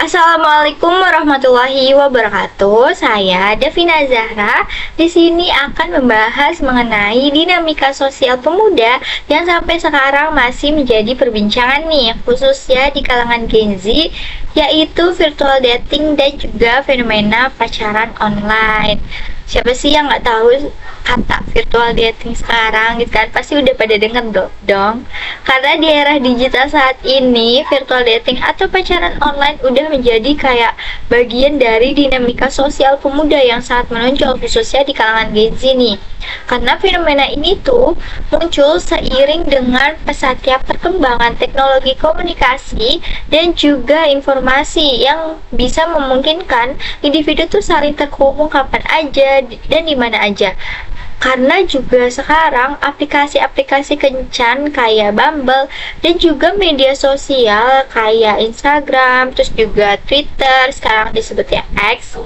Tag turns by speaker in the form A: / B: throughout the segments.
A: Assalamualaikum warahmatullahi wabarakatuh. Saya Davina Zahra. Di sini akan membahas mengenai dinamika sosial pemuda yang sampai sekarang masih menjadi perbincangan nih, khususnya di kalangan Gen Z, yaitu virtual dating dan juga fenomena pacaran online. Siapa sih yang nggak tahu kata virtual dating sekarang gitu kan? Pasti udah pada denger dong. Karena di era digital saat ini, virtual dating atau pacaran online udah menjadi kayak bagian dari dinamika sosial pemuda yang sangat menonjol, khususnya di kalangan Gen Z nih. Karena fenomena ini tuh muncul seiring dengan pesatnya perkembangan teknologi komunikasi dan juga informasi yang bisa memungkinkan individu tuh saling terhubung kapan aja dan di mana aja. Karena juga sekarang aplikasi-aplikasi kencan kayak Bumble dan juga media sosial kayak Instagram, terus juga Twitter, sekarang disebutnya X,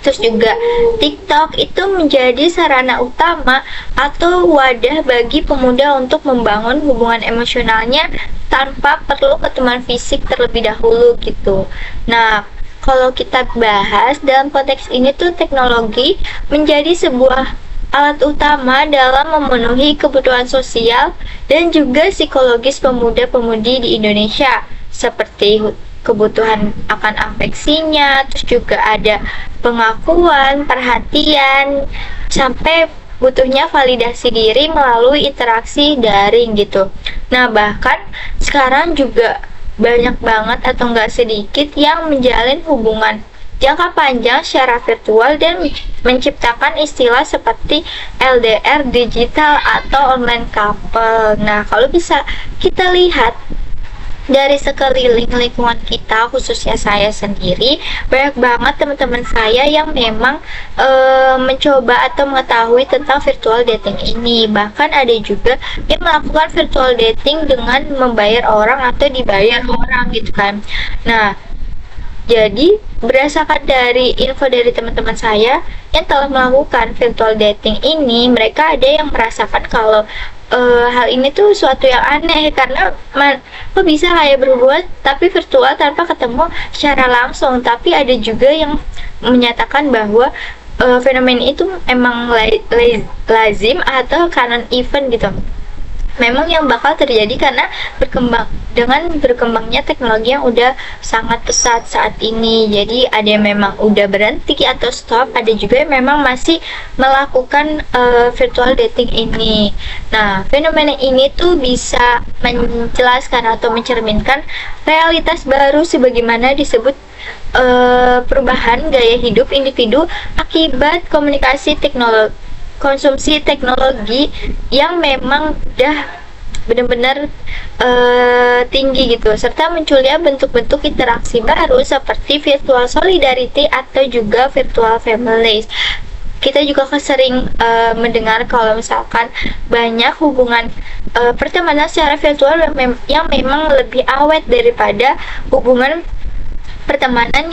A: terus juga TikTok itu menjadi sarana utama atau wadah bagi pemuda untuk membangun hubungan emosionalnya tanpa perlu ketemuan fisik terlebih dahulu gitu. Nah, kalau kita bahas dalam konteks ini tuh teknologi menjadi sebuah alat utama dalam memenuhi kebutuhan sosial dan juga psikologis pemuda-pemudi di Indonesia, seperti kebutuhan akan afeksinya, terus juga ada pengakuan, perhatian, sampai butuhnya validasi diri melalui interaksi daring gitu. Nah, bahkan sekarang juga banyak banget atau enggak sedikit yang menjalin hubungan jangka panjang secara virtual dan menciptakan istilah seperti LDR digital atau online couple. Nah, kalau bisa kita lihat dari sekeliling lingkungan kita, khususnya saya sendiri, banyak banget teman-teman saya yang memang mencoba atau mengetahui tentang virtual dating ini. Bahkan ada juga yang melakukan virtual dating dengan membayar orang atau dibayar orang gitu kan. Nah, jadi, berdasarkan dari info dari teman-teman saya yang telah melakukan virtual dating ini, mereka ada yang merasakan kalau hal ini tuh suatu yang aneh karena kok bisa kayak berhubungan tapi virtual tanpa ketemu secara langsung. Tapi ada juga yang menyatakan bahwa fenomena itu emang lazim atau kanan event gitu, memang yang bakal terjadi karena berkembangnya teknologi yang udah sangat pesat saat ini. Jadi ada yang memang udah berhenti atau stop, ada juga yang memang masih melakukan virtual dating ini. Nah, fenomena ini tuh bisa menjelaskan atau mencerminkan realitas baru sebagaimana disebut perubahan gaya hidup individu akibat konsumsi teknologi yang memang udah benar-benar tinggi gitu, serta munculnya bentuk-bentuk interaksi baru seperti virtual solidarity atau juga virtual families. Kita juga sering mendengar kalau misalkan banyak hubungan pertemanan secara virtual yang memang lebih awet daripada hubungan pertemanan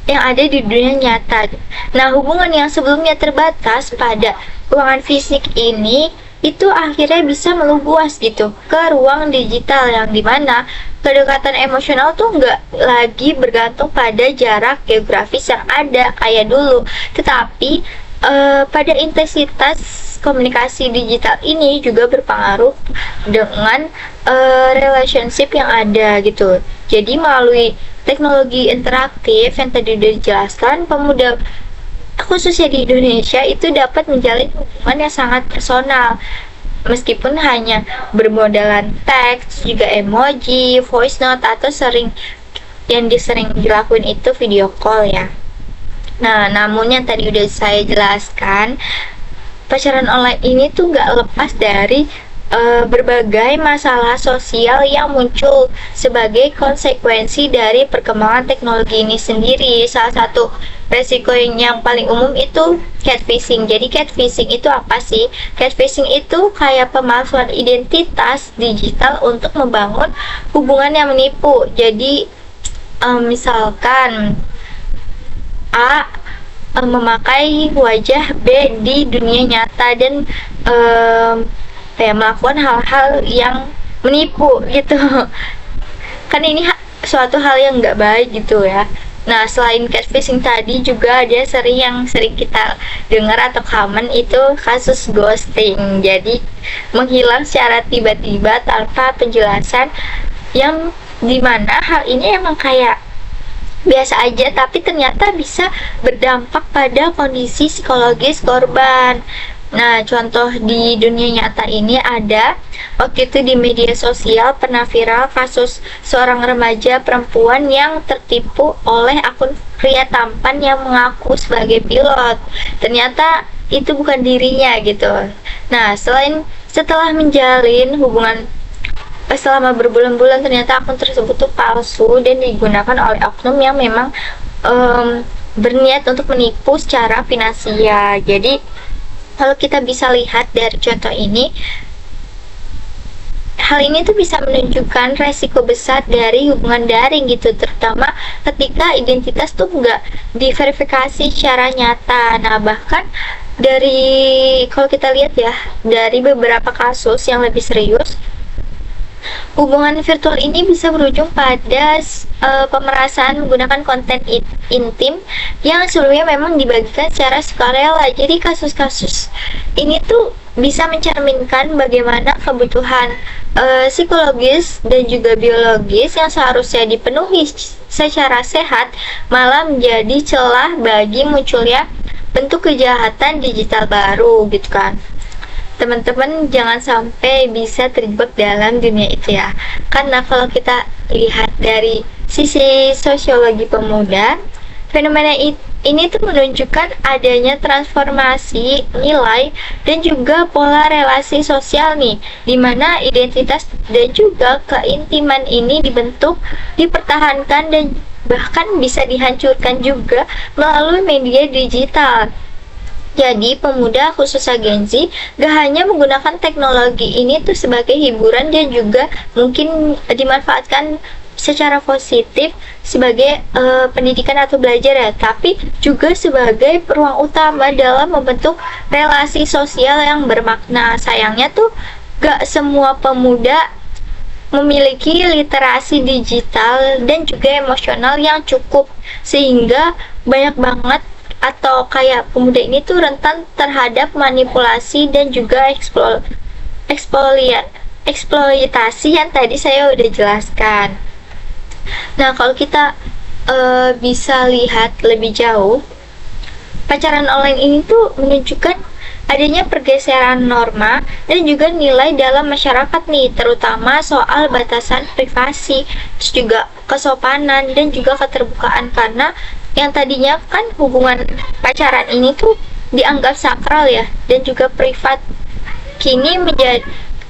A: yang ada di dunia nyata. Nah, hubungan yang sebelumnya terbatas pada ruangan fisik ini itu akhirnya bisa meluas gitu ke ruang digital yang dimana kedekatan emosional tuh nggak lagi bergantung pada jarak geografis yang ada kayak dulu, tetapi pada intensitas komunikasi digital ini juga berpengaruh dengan relationship yang ada gitu. Jadi melalui teknologi interaktif yang tadi udah dijelaskan, pemuda khususnya di Indonesia itu dapat menjalin hubungan yang sangat personal meskipun hanya bermodalan teks, juga emoji, voice note, atau sering dilakuin itu video call ya. Nah, namun yang tadi udah saya jelaskan, pacaran online ini tuh nggak lepas dari berbagai masalah sosial yang muncul sebagai konsekuensi dari perkembangan teknologi ini sendiri. Salah satu resiko yang paling umum itu catfishing. Jadi catfishing itu apa sih? Catfishing itu kayak pemalsuan identitas digital untuk membangun hubungan yang menipu. Jadi misalkan A memakai wajah B di dunia nyata dan melakukan hal-hal yang menipu gitu. Kan ini suatu hal yang nggak baik gitu ya. Nah, selain catfishing tadi juga ada yang sering kita dengar atau common itu kasus ghosting. Jadi menghilang secara tiba-tiba tanpa penjelasan, yang dimana hal ini emang kayak biasa aja tapi ternyata bisa berdampak pada kondisi psikologis korban. Nah, contoh di dunia nyata ini ada waktu itu di media sosial pernah viral kasus seorang remaja perempuan yang tertipu oleh akun pria tampan yang mengaku sebagai pilot. Ternyata itu bukan dirinya gitu. Nah, setelah menjalin hubungan selama berbulan-bulan, ternyata akun tersebut tuh palsu dan digunakan oleh oknum yang memang berniat untuk menipu secara finansial. Jadi kalau kita bisa lihat dari contoh ini, hal ini tuh bisa menunjukkan resiko besar dari hubungan daring gitu, terutama ketika identitas tuh nggak diverifikasi secara nyata. Nah, bahkan kalau kita lihat ya, dari beberapa kasus yang lebih serius, hubungan virtual ini bisa berujung pada pemerasan menggunakan konten intim yang sebelumnya memang dibagikan secara sukarela. Jadi kasus-kasus ini tuh bisa mencerminkan bagaimana kebutuhan psikologis dan juga biologis yang seharusnya dipenuhi secara sehat malah menjadi celah bagi munculnya bentuk kejahatan digital baru gitu kan. Teman-teman jangan sampai bisa terjebak dalam dunia itu ya, karena kalau kita lihat dari sisi sosiologi pemuda, fenomena ini tuh menunjukkan adanya transformasi nilai dan juga pola relasi sosial nih, dimana identitas dan juga keintiman ini dibentuk, dipertahankan, dan bahkan bisa dihancurkan juga melalui media digital. Jadi pemuda khususnya Gen Z gak hanya menggunakan teknologi ini tuh sebagai hiburan, dan juga mungkin dimanfaatkan secara positif sebagai pendidikan atau belajar ya, tapi juga sebagai ruang utama dalam membentuk relasi sosial yang bermakna. Sayangnya tuh gak semua pemuda memiliki literasi digital dan juga emosional yang cukup, sehingga banyak banget atau kayak pemuda ini tuh rentan terhadap manipulasi dan juga eksploitasi yang tadi saya udah jelaskan. Nah, kalau kita bisa lihat lebih jauh, pacaran online ini tuh menunjukkan adanya pergeseran norma dan juga nilai dalam masyarakat nih, terutama soal batasan privasi, terus juga kesopanan dan juga keterbukaan. Karena yang tadinya kan hubungan pacaran ini tuh dianggap sakral ya dan juga privat, kini menjadi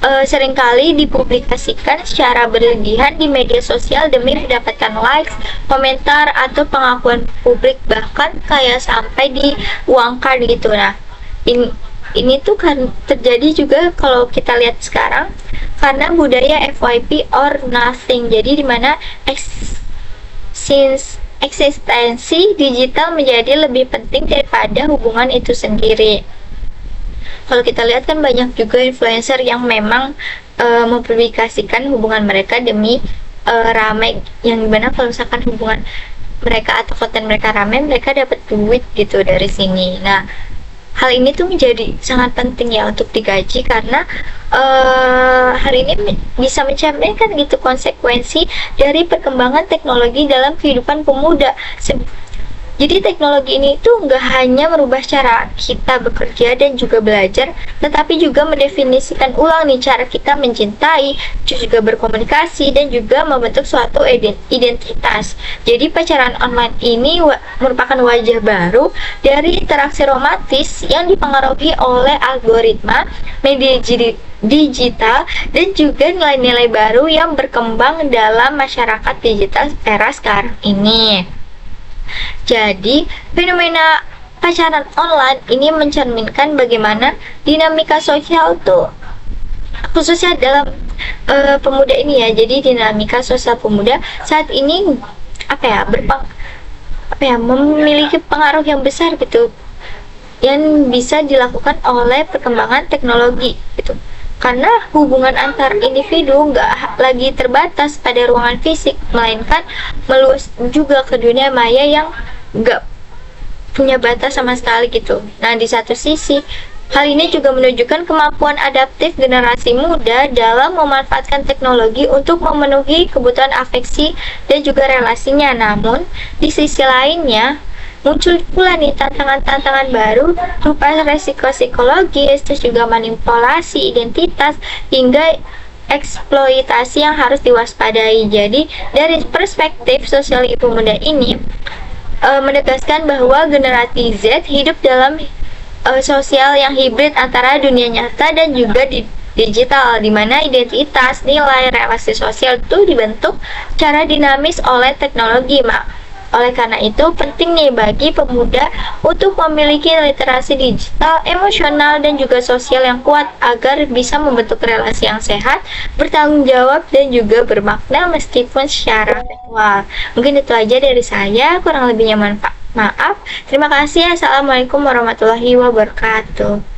A: seringkali dipublikasikan secara berlebihan di media sosial demi mendapatkan likes, komentar, atau pengakuan publik, bahkan kayak sampai diuangkan gitu. Nah, ini tuh kan terjadi juga kalau kita lihat sekarang karena budaya FYP or nothing. Jadi dimana eksistensi digital menjadi lebih penting daripada hubungan itu sendiri. Kalau kita lihat kan banyak juga influencer yang memang mempublikasikan hubungan mereka demi ramai, yang dimana kalau misalkan hubungan mereka atau konten mereka ramai, mereka dapat duit gitu dari sini. Nah, hal ini tuh menjadi sangat penting ya untuk digaji, karena hal ini bisa mencerminkan gitu konsekuensi dari perkembangan teknologi dalam kehidupan pemuda. Jadi teknologi ini tuh nggak hanya merubah cara kita bekerja dan juga belajar, tetapi juga mendefinisikan ulang nih cara kita mencintai, juga berkomunikasi, dan juga membentuk suatu identitas. Jadi pacaran online ini merupakan wajah baru dari interaksi romantis yang dipengaruhi oleh algoritma, media digital, dan juga nilai-nilai baru yang berkembang dalam masyarakat digital era sekarang ini. Jadi, fenomena pacaran online ini mencerminkan bagaimana dinamika sosial tuh, khususnya dalam pemuda ini ya. Jadi dinamika sosial pemuda saat ini memiliki pengaruh yang besar gitu, yang bisa dilakukan oleh perkembangan teknologi gitu. karena hubungan antar individu nggak lagi terbatas pada ruangan fisik, melainkan meluas juga ke dunia maya yang nggak punya batas sama sekali gitu. Nah, di satu sisi, hal ini juga menunjukkan kemampuan adaptif generasi muda dalam memanfaatkan teknologi untuk memenuhi kebutuhan afeksi dan juga relasinya. Namun, di sisi lainnya, muncul pula nih tantangan-tantangan baru berupa resiko psikologis, terus juga manipulasi identitas, hingga eksploitasi yang harus diwaspadai. Jadi, dari perspektif sosial ibu muda ini, menegaskan bahwa generasi Z hidup dalam sosial yang hibrid antara dunia nyata dan juga di digital, di mana identitas, nilai, relasi sosial itu dibentuk secara dinamis oleh teknologi, Mak. Oleh karena itu, penting nih bagi pemuda untuk memiliki literasi digital, emosional, dan juga sosial yang kuat agar bisa membentuk relasi yang sehat, bertanggung jawab, dan juga bermakna meskipun secara virtual. Mungkin itu aja dari saya, kurang lebihnya maaf. Terima kasih. Assalamualaikum warahmatullahi wabarakatuh.